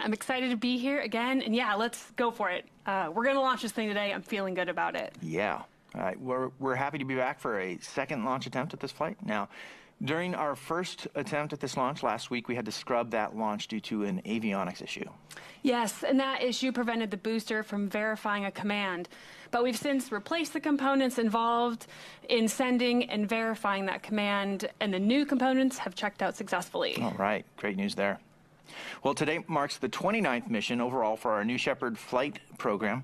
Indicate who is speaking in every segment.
Speaker 1: I'm excited to be here again, and yeah, let's go for it. We're going to launch this thing today. I'm feeling good about it.
Speaker 2: Yeah. All right. We're happy to be back for a second launch attempt at this flight. Now, during our first attempt at this launch last week, we had to scrub that launch due to an avionics issue.
Speaker 1: Yes, and that issue prevented the booster from verifying a command. But we've since replaced the components involved in sending and verifying that command, and the new components have checked out successfully.
Speaker 2: All right. Great news there. Well, today marks the 29th mission overall for our new Shepard flight program.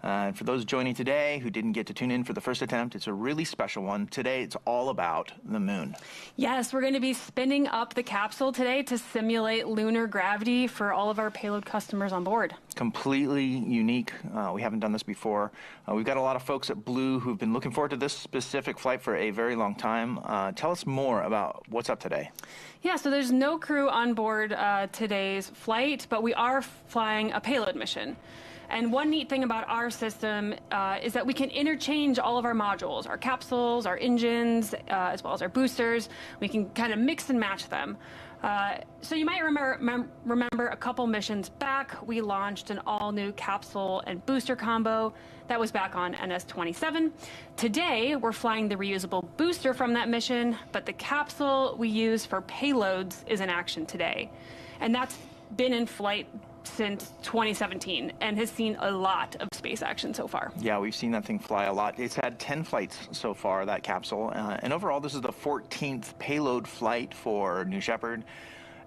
Speaker 2: And for those joining today who didn't get to tune in for the first attempt, it's a really special one. Today, it's all about the moon.
Speaker 1: Yes, we're going to be spinning up the capsule today to simulate lunar gravity for all of our payload customers on board.
Speaker 2: Completely unique. We haven't done this before. We've got a lot of folks at Blue who've been looking forward to this specific flight for a very long time. Tell us more about what's up today.
Speaker 1: Yeah, so there's no crew on board today's flight, but we are flying a payload mission. And one neat thing about our system is that we can interchange all of our modules, our capsules, our engines, as well as our boosters. We can kind of mix and match them. So you might remember a couple missions back, we launched an all-new capsule and booster combo. That was back on NS-29. Today, we're flying the reusable booster from that mission, but the capsule we use for payloads is in action today. And that's been in flight since 2017 and has seen a lot of space action so far.
Speaker 2: Yeah, we've seen that thing fly a lot. It's had 10 flights so far, that capsule. And overall, this is the 14th payload flight for New Shepard.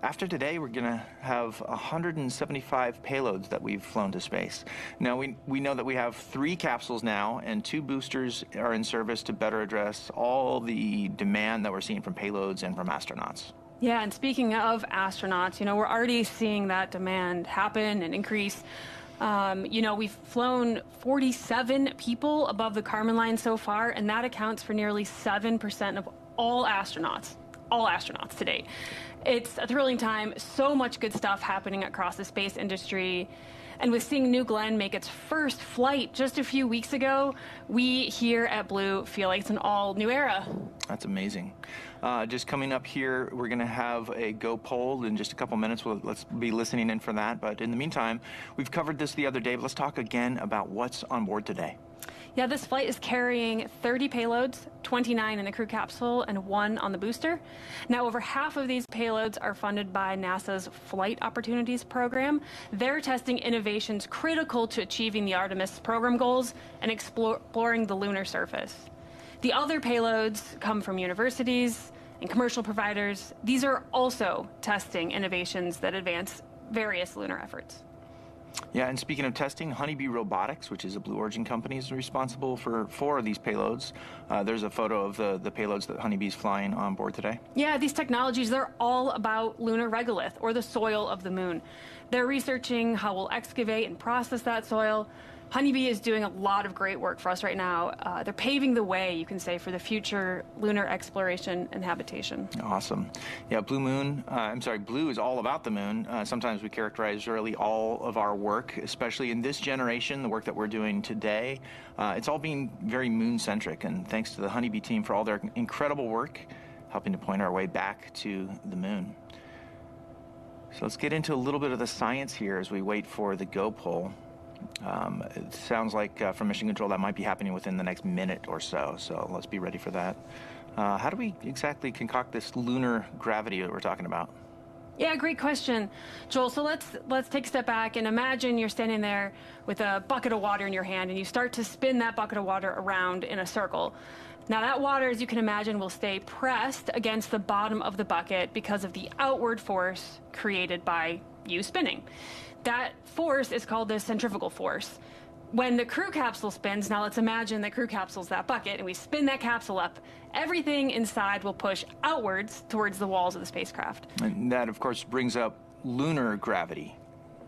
Speaker 2: After today, we're going to have 175 payloads that we've flown to space. Now, we know that we have 3 capsules now, and 2 boosters are in service to better address all the demand that we're seeing from payloads and from astronauts.
Speaker 1: Yeah, and speaking of astronauts, you know, we're already seeing that demand happen and increase. You know, we've flown 47 people above the Kármán line so far, and that accounts for nearly 7% of all astronauts to date. It's a thrilling time, so much good stuff happening across the space industry. And with seeing New Glenn make its first flight just a few weeks ago, we here at Blue feel like it's an all-new era.
Speaker 2: That's amazing. Just coming up here, we're going to have a Go poll in just a couple minutes. Let's be listening in for that. But in the meantime, we've covered this the other day, but let's talk again about what's on board today.
Speaker 1: Yeah, this flight is carrying 30 payloads, 29 in the crew capsule and 1 on the booster. Now, over half of these payloads are funded by NASA's Flight Opportunities Program. They're testing innovations critical to achieving the Artemis program goals and exploring the lunar surface. The other payloads come from universities and commercial providers. These are also testing innovations that advance various lunar efforts.
Speaker 2: Yeah, and speaking of testing, Honeybee Robotics, which is a Blue Origin company, is responsible for 4 of these payloads. There's a photo of the payloads that Honeybee's flying on board today.
Speaker 1: Yeah, these technologies, they're all about lunar regolith, or the soil of the moon. They're researching how we'll excavate and process that soil. Honeybee is doing a lot of great work for us right now. They're paving the way, you can say, for the future lunar exploration and habitation.
Speaker 2: Awesome. Yeah, Blue is all about the moon. Sometimes we characterize really all of our work, especially in this generation, the work that we're doing today. It's all being very moon-centric, and thanks to the Honeybee team for all their incredible work, helping to point our way back to the moon. So let's get into a little bit of the science here as we wait for the Go poll. It sounds like from Mission Control that might be happening within the next minute or so, so let's be ready for that. How do we exactly concoct this lunar gravity that we're talking about?
Speaker 1: Yeah, great question, Joel. So let's take a step back and imagine you're standing there with a bucket of water in your hand, and you start to spin that bucket of water around in a circle. Now that water, as you can imagine, will stay pressed against the bottom of the bucket because of the outward force created by you spinning. That force is called the centrifugal force. When the crew capsule spins, now let's imagine the crew capsule's that bucket, and we spin that capsule up, everything inside will push outwards towards the walls of the spacecraft.
Speaker 2: And that, of course, brings up lunar gravity.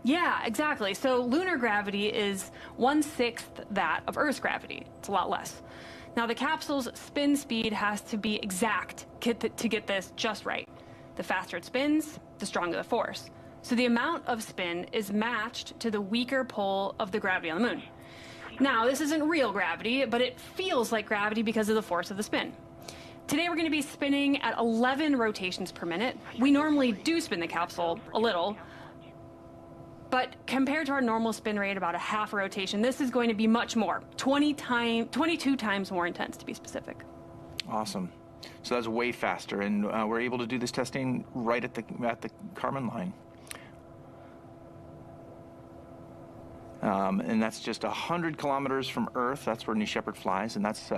Speaker 1: Yeah, exactly. So lunar gravity is 1/6 that of Earth's gravity. It's a lot less. Now, the capsule's spin speed has to be exact to get this just right. The faster it spins, the stronger the force. So the amount of spin is matched to the weaker pull of the gravity on the moon. Now, this isn't real gravity, but it feels like gravity because of the force of the spin. Today, we're going to be spinning at 11 rotations per minute. We normally do spin the capsule a little, But compared to our normal spin rate, about a half a rotation, this is going to be much more, 22 times more intense to be specific.
Speaker 2: Awesome. So that's way faster, and we're able to do this testing right at the Kármán line. And that's just 100 kilometers from Earth. That's where New Shepard flies, and that's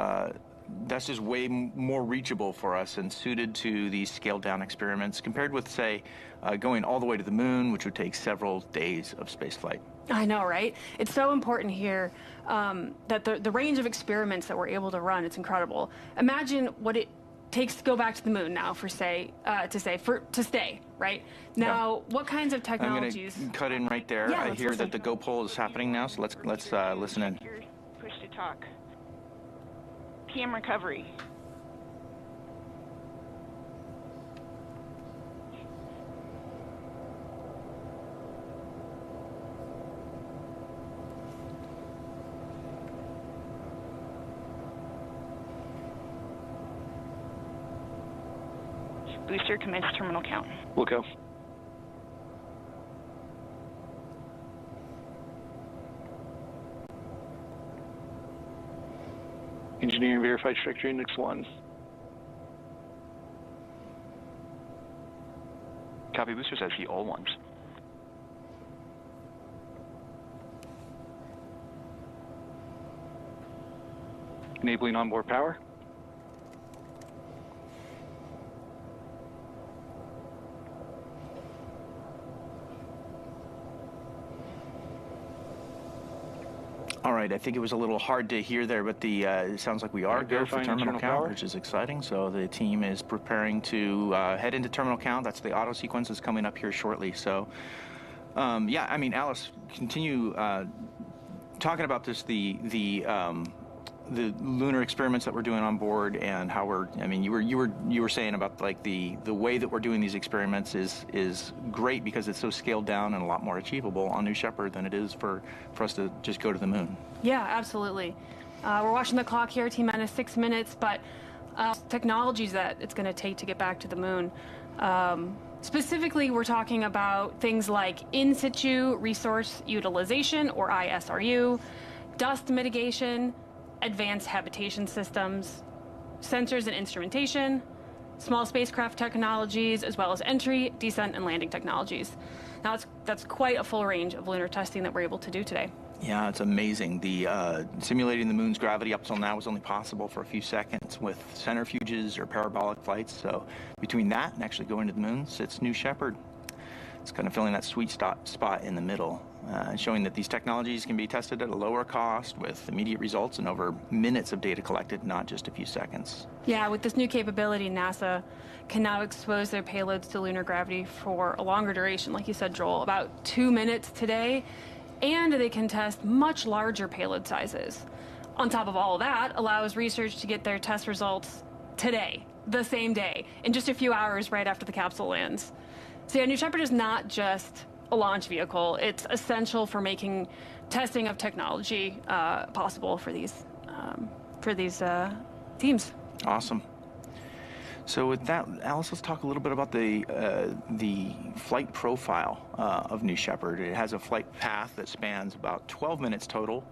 Speaker 2: just way more reachable for us and suited to these scaled-down experiments compared with, say, going all the way to the moon, which would take several days of spaceflight.
Speaker 1: I know, right? It's so important here that the range of experiments that we're able to run, it's incredible. Imagine what it takes to go back to the moon now to stay, right? Now, what kinds of technologies?
Speaker 2: I'm going to cut in right there.
Speaker 1: Yeah,
Speaker 2: I hear that the go poll is happening now, so let's listen in.
Speaker 3: Push to talk. PM recovery. Booster commence terminal count.
Speaker 4: We'll go. Engineering verified trajectory index 1.
Speaker 5: Copy, boosters SE, all ones.
Speaker 4: Enabling onboard power.
Speaker 2: All right, I think it was a little hard to hear there, but it sounds like we are go for terminal count, which is exciting. So the team is preparing to head into terminal count. That's the auto sequence is coming up here shortly. So, yeah, I mean, Alice, continue talking about this, the lunar experiments that we're doing on board and how we're. I mean, you were saying about like the way that we're doing these experiments is great because it's so scaled down and a lot more achievable on New Shepard than it is for us to just go to the moon.
Speaker 1: Yeah, absolutely. We're watching the clock here, T-minus 6 minutes, but technologies that it's going to take to get back to the moon. Specifically, we're talking about things like in situ resource utilization, or ISRU, dust mitigation, advanced habitation systems, sensors and instrumentation, small spacecraft technologies, as well as entry, descent, and landing technologies. Now, that's quite a full range of lunar testing that we're able to do today.
Speaker 2: Yeah, it's amazing. The simulating the moon's gravity up till now was only possible for a few seconds with centrifuges or parabolic flights. So between that and actually going to the moon sits New Shepard. It's kind of filling that sweet spot in the middle, showing that these technologies can be tested at a lower cost with immediate results and over minutes of data collected, not just a few seconds.
Speaker 1: Yeah, with this new capability, NASA can now expose their payloads to lunar gravity for a longer duration, like you said, Joel, about 2 minutes today, and they can test much larger payload sizes. On top of all of that, allows research to get their test results today, the same day, in just a few hours right after the capsule lands. So yeah, New Shepard is not just a launch vehicle. It's essential for making testing of technology possible for these teams.
Speaker 2: Awesome. So with that, Alice, let's talk a little bit about the flight profile of New Shepard. It has a flight path that spans about 12 minutes total.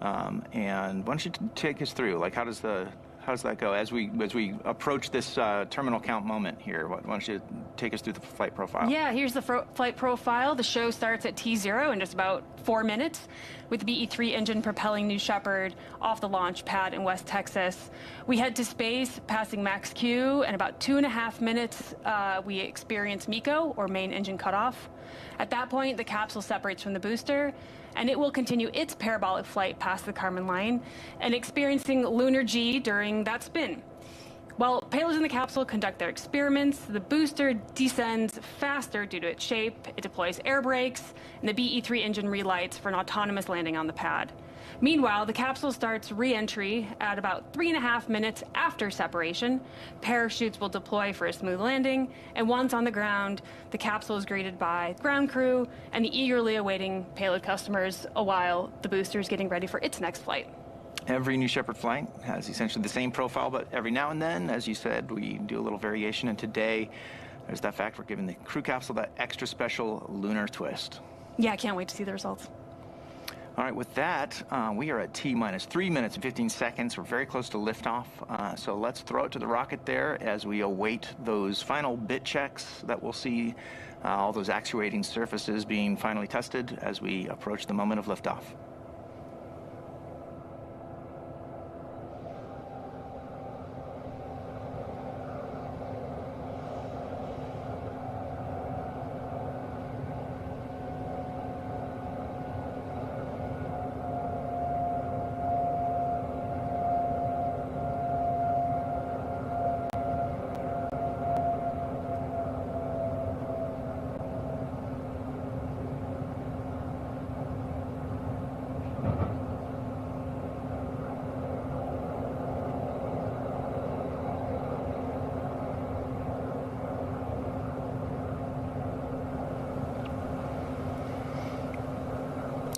Speaker 2: And why don't you take us through, like, how does that go as we approach this terminal count moment here? Why don't you take us through the flight profile?
Speaker 1: Yeah, here's the flight profile. The show starts at T0 in just about 4 minutes, with the BE-3 engine propelling New Shepard off the launch pad in West Texas. We head to space, passing max Q, and about 2.5 minutes, we experience MECO, or main engine cutoff. At that point, the capsule separates from the booster, and it will continue its parabolic flight past the Kármán line and experiencing lunar G during that spin. While payloads in the capsule conduct their experiments, the booster descends faster due to its shape, it deploys air brakes, and the BE-3 engine relights for an autonomous landing on the pad. Meanwhile, the capsule starts re-entry at about 3.5 minutes after separation. Parachutes will deploy for a smooth landing, and once on the ground, the capsule is greeted by ground crew and the eagerly awaiting payload customers while the booster is getting ready for its next flight.
Speaker 2: Every New Shepard flight has essentially the same profile, but every now and then, as you said, we do a little variation, and today there's that fact we're giving the crew capsule that extra special lunar twist.
Speaker 1: Yeah, I can't wait to see the results.
Speaker 2: All right, with that, we are at T-minus 3 minutes and 15 seconds. We're very close to liftoff. So let's throw it to the rocket there as we await those final bit checks that we'll see all those actuating surfaces being finally tested as we approach the moment of liftoff.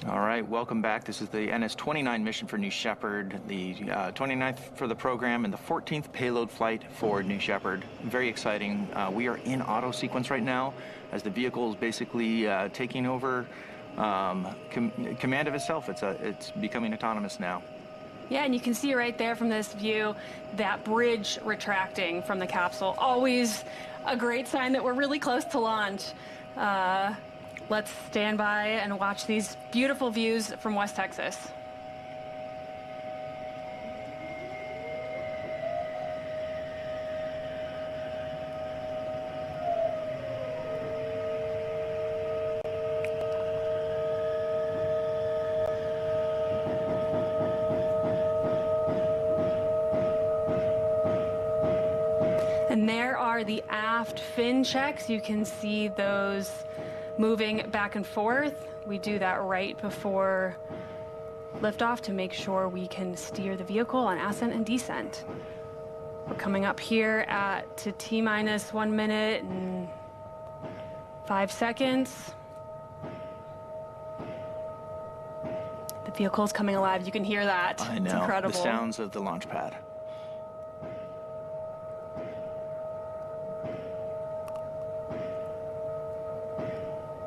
Speaker 2: All right, welcome back. This is the NS-29 mission for New Shepard, the 29th for the program and the 14th payload flight for New Shepard. Very exciting. We are in auto sequence right now as the vehicle is basically taking over command of itself. It's becoming autonomous now.
Speaker 1: Yeah, and you can see right there from this view that bridge retracting from the capsule. Always a great sign that we're really close to launch. Let's stand by and watch these beautiful views from West Texas. And there are the aft fin checks. You can see those moving back and forth. We do that right before liftoff to make sure we can steer the vehicle on ascent and descent. We're coming up here to T-minus 1 minute and 5 seconds. The vehicle is coming alive. You can hear that.
Speaker 2: I know.
Speaker 1: It's incredible.
Speaker 2: The sounds of the launch pad.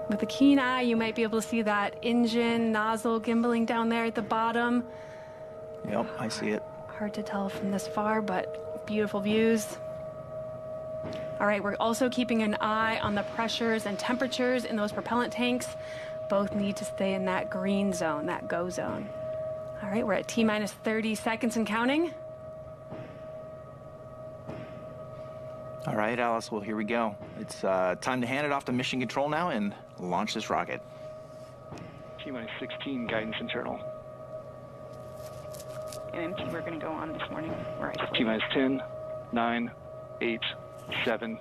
Speaker 1: With a keen eye, you might be able to see that engine nozzle gimbaling down there at the bottom.
Speaker 2: Yep, I see it.
Speaker 1: Hard to tell from this far, but beautiful views. All right, we're also keeping an eye on the pressures and temperatures in those propellant tanks. Both need to stay in that green zone, that go zone. All right, we're at T-minus 30 seconds and counting.
Speaker 2: All right, Alice, well, here we go. It's time to hand it off to Mission Control now and launch this rocket.
Speaker 4: T-minus 16, guidance internal.
Speaker 3: MMT, we're going to go on this morning. We're isolated.
Speaker 4: T-minus 10, 9, 8, 7,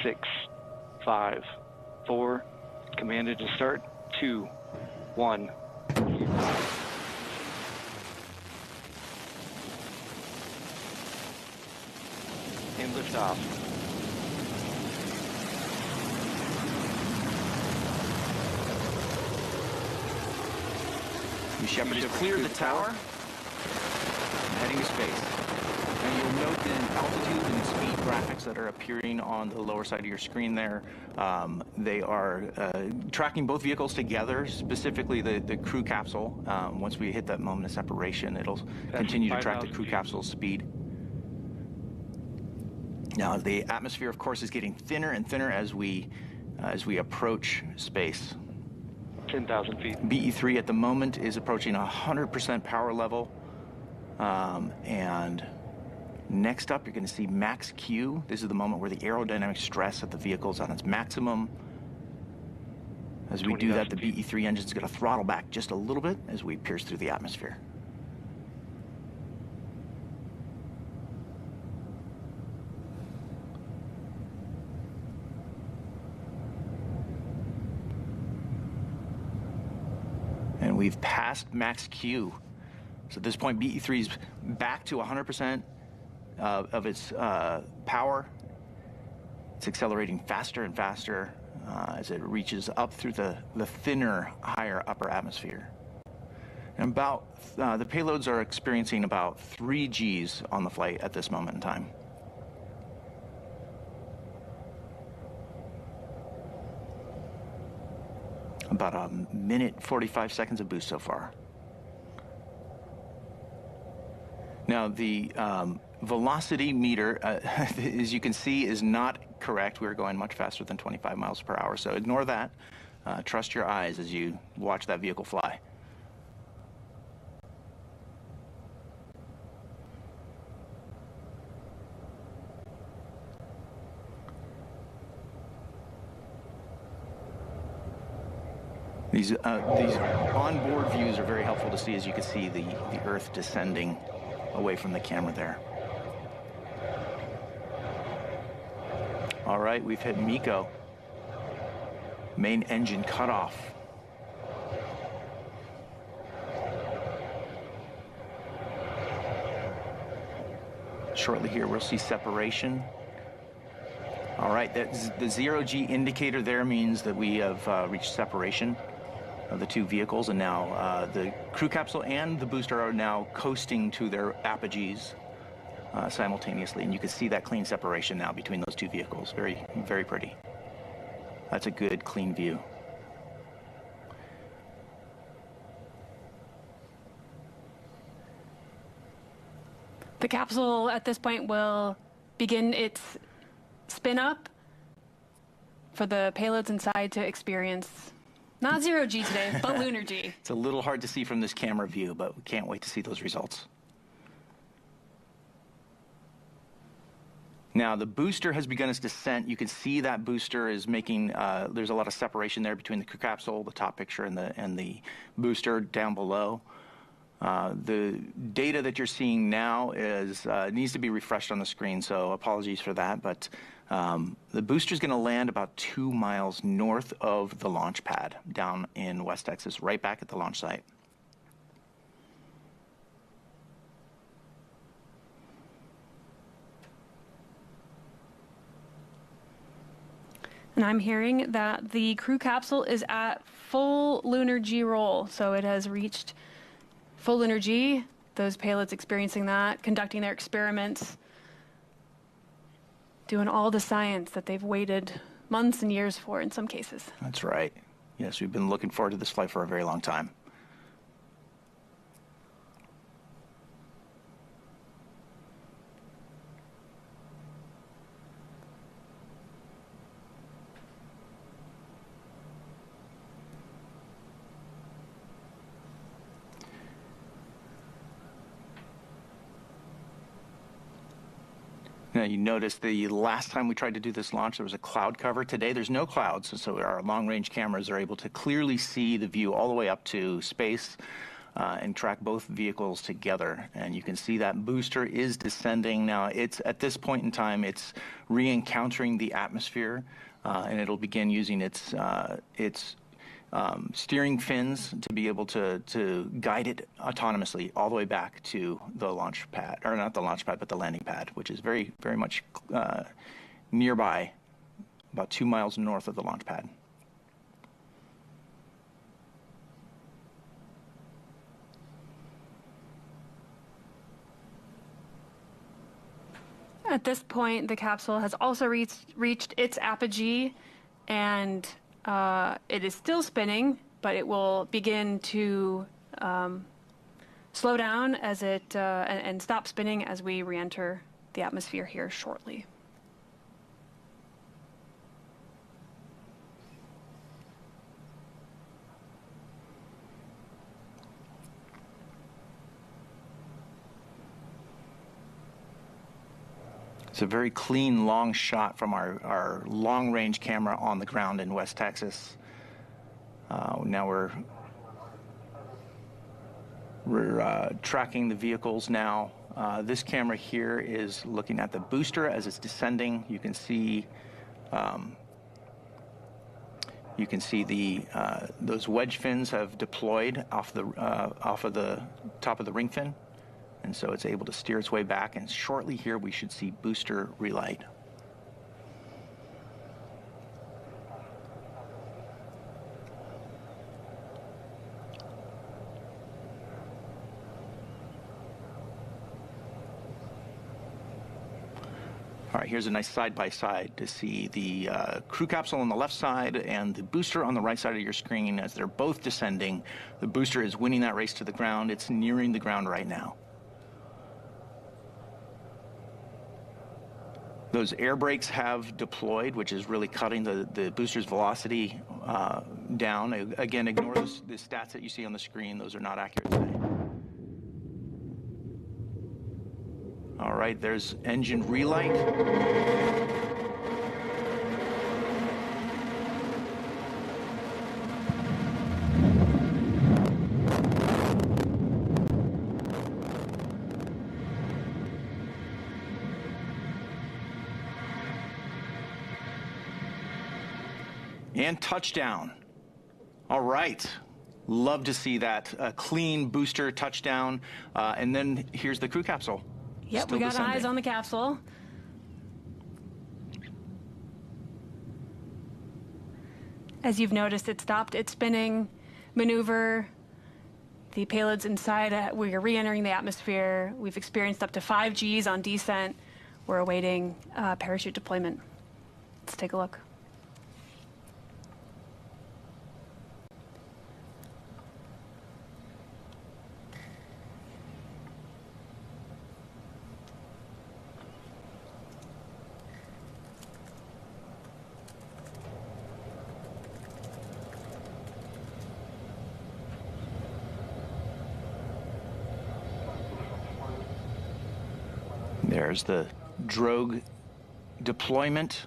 Speaker 4: 6, 5, 4. Commanded to start. 2, 1. And liftoff.
Speaker 2: New Shepard has cleared the tower, heading to space. And you'll note the altitude and speed graphics that are appearing on the lower side of your screen there. They are tracking both vehicles together, specifically the crew capsule. Once we hit that moment of separation, it'll continue to track the crew capsule's speed. Now, the atmosphere, of course, is getting thinner and thinner as we approach space.
Speaker 4: 10,000 feet.
Speaker 2: BE-3 at the moment is approaching 100% power level. And next up, you're going to see max Q. This is the moment where the aerodynamic stress at the vehicle is on its maximum. As we do that, the BE-3 engine's going to throttle back just a little bit as we pierce through the atmosphere. And we've passed max Q. So at this point, BE-3 is back to 100% of its power. It's accelerating faster and faster as it reaches up through the thinner, higher upper atmosphere. And the payloads are experiencing about 3 Gs on the flight at this moment in time. About a minute 45 seconds of boost so far. Now the velocity meter, as you can see, is not correct. We're going much faster than 25 miles per hour, so ignore that. Trust your eyes as you watch that vehicle fly. These onboard views are very helpful to see, as you can see the Earth descending away from the camera there. All right, we've hit MECO. Main engine cut off. Shortly here, we'll see separation. All right, the 0G indicator there means that we have reached separation of the two vehicles, and now the crew capsule and the booster are now coasting to their apogees simultaneously, and you can see that clean separation now between those two vehicles. Very, very pretty. That's a good, clean view.
Speaker 1: The capsule at this point will begin its spin up for the payloads inside to experience not 0G today, but lunar G.
Speaker 2: It's a little hard to see from this camera view, but we can't wait to see those results. Now, the booster has begun its descent. You can see that booster is making, there's a lot of separation there between the crew capsule, the top picture, and the booster down below. The data that you're seeing now is needs to be refreshed on the screen, so apologies for that. But the booster is going to land about 2 miles north of the launch pad down in West Texas, right back at the launch site.
Speaker 1: And I'm hearing that the crew capsule is at full lunar G roll, so it has reached full lunar G. Those payloads experiencing that, conducting their experiments, doing all the science that they've waited months and years for in some cases.
Speaker 2: That's right. Yes, we've been looking forward to this flight for a very long time. Now, you notice the last time we tried to do this launch, there was a cloud cover. Today, there's no clouds, so our long-range cameras are able to clearly see the view all the way up to space and track both vehicles together. And you can see that booster is descending. Now, it's at this point in time, it's re-encountering the atmosphere, and it'll begin using its steering fins to be able to guide it autonomously all the way back to the launch pad, or not the launch pad, but the landing pad, which is very, very much nearby, about 2 miles north of the launch pad.
Speaker 1: At this point, the capsule has also reached its apogee, and it is still spinning, but it will begin to slow down as it and stop spinning as we re-enter the atmosphere here shortly.
Speaker 2: It's a very clean, long shot from our long-range camera on the ground in West Texas. Now we're tracking the vehicles now. This camera here is looking at the booster as it's descending. You can see those wedge fins have deployed off of the top of the ring fin. And so it's able to steer its way back, and shortly here we should see booster relight. All right, here's a nice side-by-side to see the crew capsule on the left side and the booster on the right side of your screen as they're both descending. The booster is winning that race to the ground. It's nearing the ground right now. Those air brakes have deployed, which is really cutting the booster's velocity down. Again, ignore the stats that you see on the screen. Those are not accurate today. All right, there's engine relight. And touchdown. All right. Love to see that. A clean booster touchdown. And then here's the crew capsule.
Speaker 1: Yep,
Speaker 2: Still
Speaker 1: we got
Speaker 2: descending.
Speaker 1: eyes on the capsule. As you've noticed, it stopped its spinning maneuver. The payload's inside. We are re-entering the atmosphere. We've experienced up to 5 Gs on descent. We're awaiting parachute deployment. Let's take a look.
Speaker 2: There's the drogue deployment.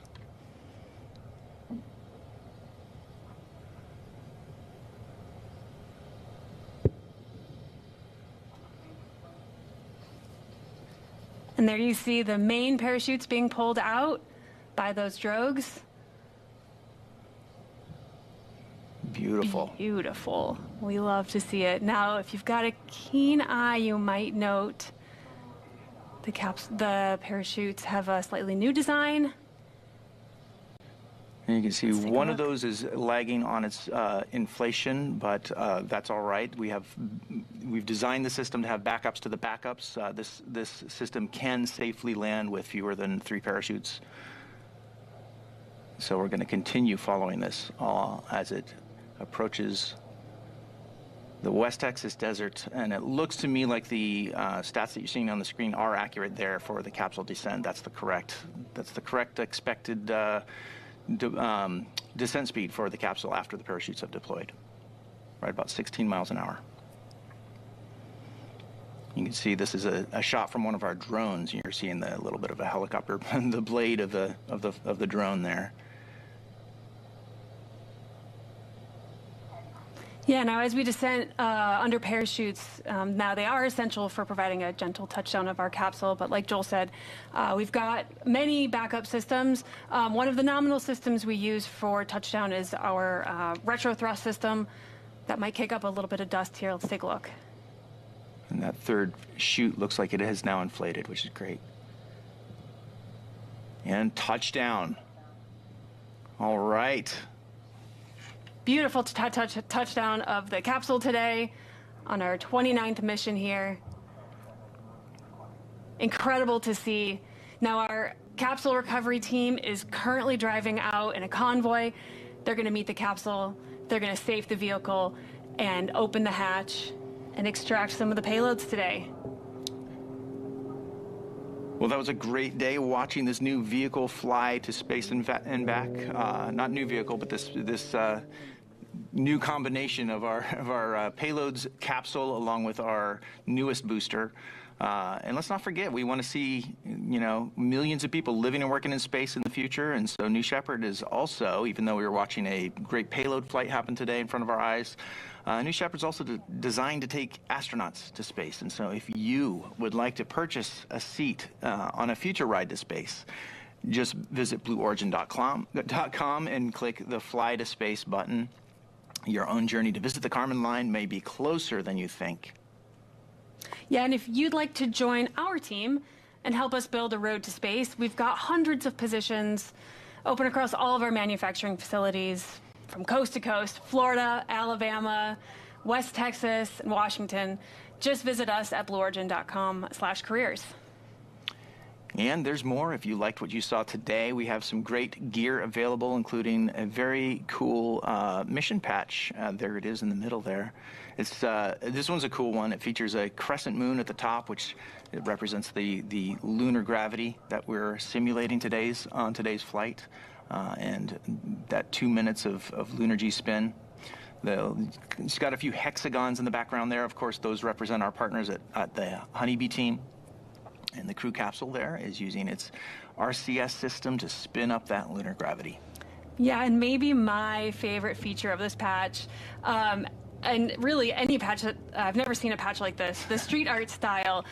Speaker 1: And there you see the main parachutes being pulled out by those drogues.
Speaker 2: Beautiful.
Speaker 1: Beautiful. We love to see it. Now, if you've got a keen eye, you might note the parachutes have a slightly new design.
Speaker 2: And you can see one of those is lagging on its inflation, but that's all right. We've designed the system to have backups to the backups. This system can safely land with fewer than 3 parachutes. So we're going to continue following this as it approaches the West Texas desert, and it looks to me like the stats that you're seeing on the screen are accurate there for the capsule descent. That's the correct expected descent speed for the capsule after the parachutes have deployed, right about 16 miles an hour. You can see this is a shot from one of our drones. You're seeing the little bit of a helicopter, the blade of the drone there.
Speaker 1: Yeah, now as we descend under parachutes, now they are essential for providing a gentle touchdown of our capsule, but like Joel said, we've got many backup systems. One of the nominal systems we use for touchdown is our retro thrust system. That might kick up a little bit of dust here. Let's take a look.
Speaker 2: And that third chute looks like it has now inflated, which is great. And touchdown. All right.
Speaker 1: Beautiful touchdown of the capsule today on our 29th mission here. Incredible to see. Now our capsule recovery team is currently driving out in a convoy. They're going to meet the capsule. They're going to safe the vehicle and open the hatch and extract some of the payloads today.
Speaker 2: Well, that was a great day watching this new vehicle fly to space and back. Not new vehicle, but this new combination of our payloads capsule along with our newest booster. And let's not forget, we want to see, millions of people living and working in space in the future. And so New Shepard is also, even though we were watching a great payload flight happen today in front of our eyes, New Shepard's also designed to take astronauts to space. And so if you would like to purchase a seat on a future ride to space, just visit blueorigin.com and click the Fly to Space button. Your own journey to visit the Kármán line may be closer than you think.
Speaker 1: Yeah, and if you'd like to join our team and help us build a road to space, we've got hundreds of positions open across all of our manufacturing facilities from coast to coast, Florida, Alabama, West Texas, and Washington. Just visit us at blueorigin.com/careers.
Speaker 2: And there's more. If you liked what you saw today, we have some great gear available, including a very cool mission patch. There it is in the middle there. This one's a cool one. It features a crescent moon at the top, which it represents the lunar gravity that we're simulating on today's flight, and that 2 minutes of lunar G-spin. It's got a few hexagons in the background there. Of course, those represent our partners at the Honeybee team. And the crew capsule there is using its RCS system to spin up that lunar gravity.
Speaker 1: Yeah, and maybe my favorite feature of this patch, and really any patch that I've never seen a patch like this, the street art style,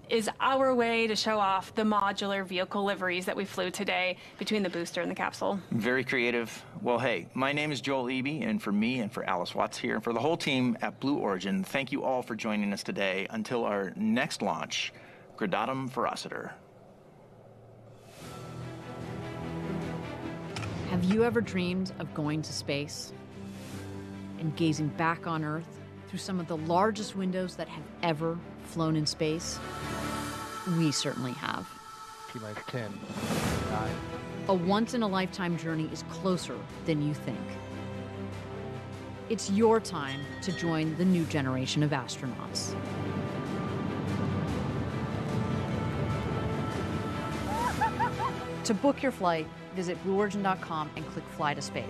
Speaker 1: is our way to show off the modular vehicle liveries that we flew today between the booster and the capsule.
Speaker 2: Very creative. Well, hey, my name is Joel Eby, and for me and for Alice Watts here, and for the whole team at Blue Origin, thank you all for joining us today. Until our next launch, Gradatum Verociter.
Speaker 6: Have you ever dreamed of going to space and gazing back on Earth through some of the largest windows that have ever flown in space? We certainly have.
Speaker 7: T-minus 10, 9.
Speaker 6: A once-in-a-lifetime journey is closer than you think. It's your time to join the new generation of astronauts. To book your flight, visit blueorigin.com and click Fly to Space.